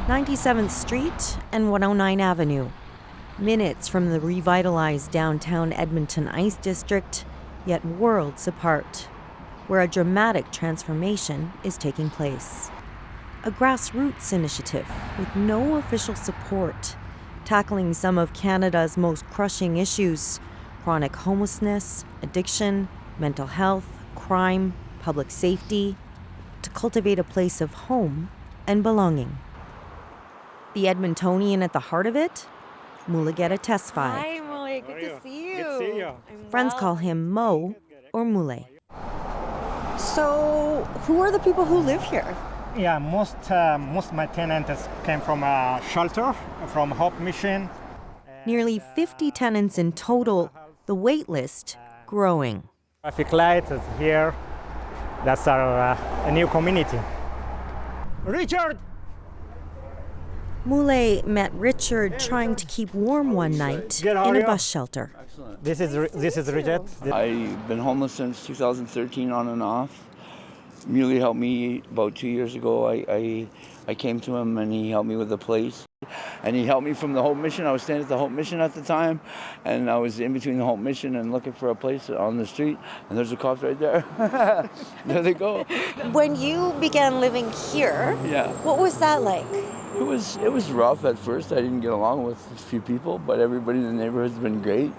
97th Street and 109 Avenue. Minutes from the revitalized downtown Edmonton Ice District, yet worlds apart, where a dramatic transformation is taking place. A grassroots initiative with no official support, tackling some of Canada's most crushing issues: chronic homelessness, addiction, mental health, crime, public safety, to cultivate a place of home and belonging. The Edmontonian at the heart of it? Mully Tesfay. Hi, Mully. Good to see you. Good to see you. Friends call him Mo or Mully. So, who are the people who live here? Yeah, most of my tenants came from a shelter, from Hope Mission. Nearly 50 tenants in total, the wait list growing. Traffic light is here. That's our a new community. Richard! Mully met Richard trying to keep warm one night in a bus shelter. This is Richard. I've been homeless since 2013 on and off. Mully helped me about 2 years ago. I came to him and he helped me with a place. And he helped me from the Hope Mission. I was staying at the Hope Mission at the time, and I was in between the Hope Mission and looking for a place on the street, and there's the cops right there. There they go. When you began living here, Yeah. what was that like? It was rough at first. I didn't get along with a few people, but everybody in the neighborhood's been great.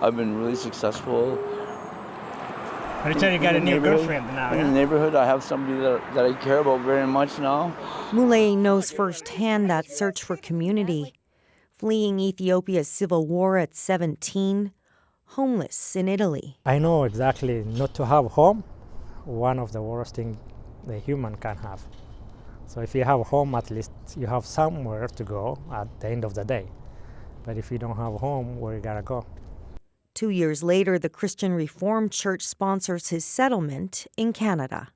I've been really successful. Richard, you got a new girlfriend now. In the neighborhood, I have somebody that I care about very much now. Mully knows firsthand that search for community. Fleeing Ethiopia's civil war at 17, homeless in Italy. I know exactly not to have home, one of the worst things the human can have. So if you have a home, at least you have somewhere to go at the end of the day. But if you don't have a home, where you gotta go? 2 years later, the Christian Reformed Church sponsors his settlement in Canada.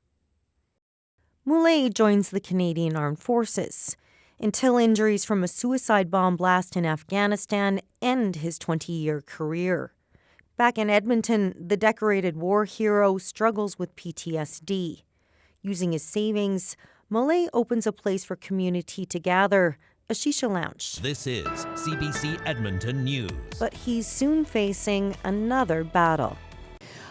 Mully joins the Canadian Armed Forces until injuries from a suicide bomb blast in Afghanistan end his 20-year career. Back in Edmonton, the decorated war hero struggles with PTSD. Using his savings, Mully opens a place for community to gather, a shisha lounge. This is CBC Edmonton News. But he's soon facing another battle.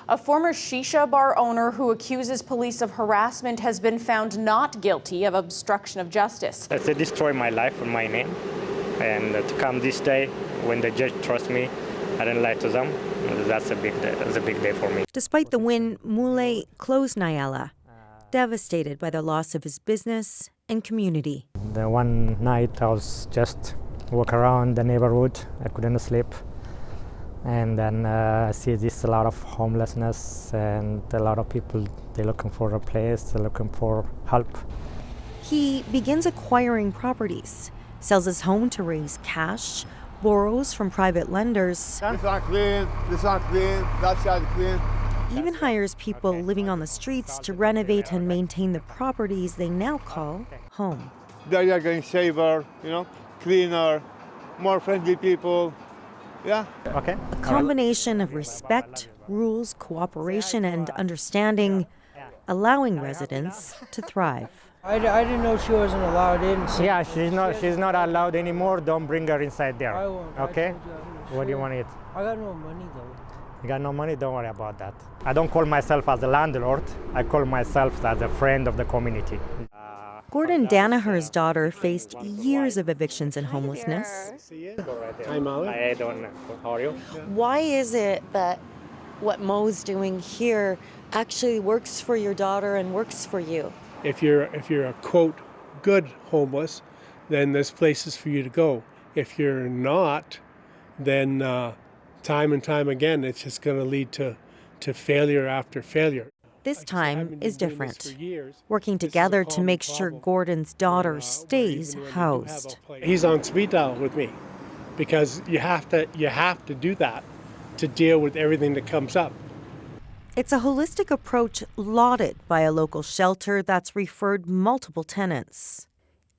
A former shisha bar owner who accuses police of harassment has been found not guilty of obstruction of justice. They destroy my life and my name. And to come this day, when the judge trusts me, I didn't lie to them. That's a big day. That's a big day for me. Despite the win, Mully closed Nyala, devastated by the loss of his business and community. The one night I was just walk around the neighborhood. I couldn't sleep. And then I see a lot of homelessness and a lot of people, they're looking for a place, they're looking for help. He begins acquiring properties, sells his home to raise cash, borrows from private lenders. This not clean, that side clean. Even hires people living on the streets to renovate and maintain the properties they now call home. They are getting safer, cleaner, more friendly people. Yeah. Okay. A combination of respect, rules, cooperation, and understanding, allowing residents to thrive. I didn't know she wasn't allowed in. Yeah, she's not allowed anymore. Don't bring her inside there. I won't. Okay? What do you want to eat? I got no money though. You got no money? Don't worry about that. I don't call myself as a landlord. I call myself as a friend of the community. Gordon Danaher's daughter faced years of evictions and homelessness. Hi, Molly. Hi, Don. How are you? Why is it that what Mo's doing here actually works for your daughter and works for you? If you're a quote good homeless, then there's places for you to go. If you're not, then time and time again, it's just going to lead to failure after failure. This time is different, working together to make sure Gordon's daughter stays housed. He's on speed dial with me because you have to do that to deal with everything that comes up. It's a holistic approach lauded by a local shelter that's referred multiple tenants.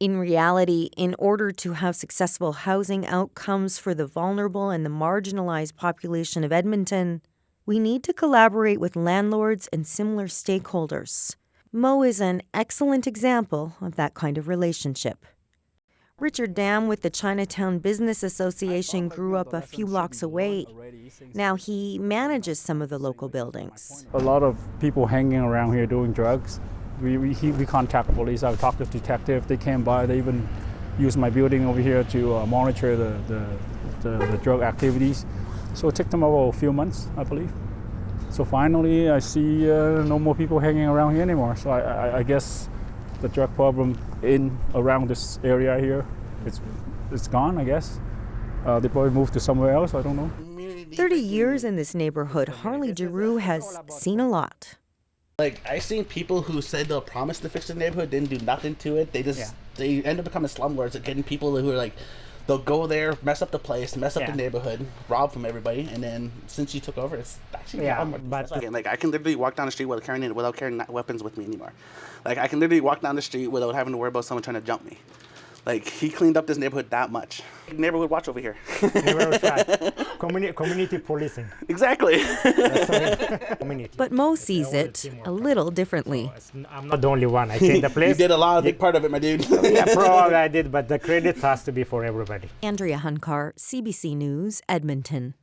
In reality, in order to have successful housing outcomes for the vulnerable and the marginalized population of Edmonton, we need to collaborate with landlords and similar stakeholders. Mo is an excellent example of that kind of relationship. Richard Dam with the Chinatown Business Association grew up a few blocks away. Now he manages some of the local buildings. A lot of people hanging around here doing drugs. We contact the police. I talked to the detective. They came by. They even used my building over here to monitor the drug activities. So it took them about a few months, I believe. So finally, I see no more people hanging around here anymore. So I guess the drug problem around this area here, it's gone, I guess. They probably moved to somewhere else, I don't know. 30 years in this neighborhood, Harley Giroux has seen a lot. Like, I've seen people who said they'll promise to fix the neighborhood, didn't do nothing to it. They end up becoming slumlords and getting people who are like, they'll go there, mess up the place, mess up the neighborhood, rob from everybody, and then since you took over, it's actually but like I can literally walk down the street without carrying weapons with me anymore. Like I can literally walk down the street without having to worry about someone trying to jump me. Like he cleaned up this neighborhood that much. Neighborhood watch over here. Neighborhood watch. Community policing. Exactly. But Mo sees it a little differently. I'm not the only one. I changed the place. You did a big part of it, my dude. Yeah, probably I did, but the credit has to be for everybody. Andrea Hunkar, CBC News, Edmonton.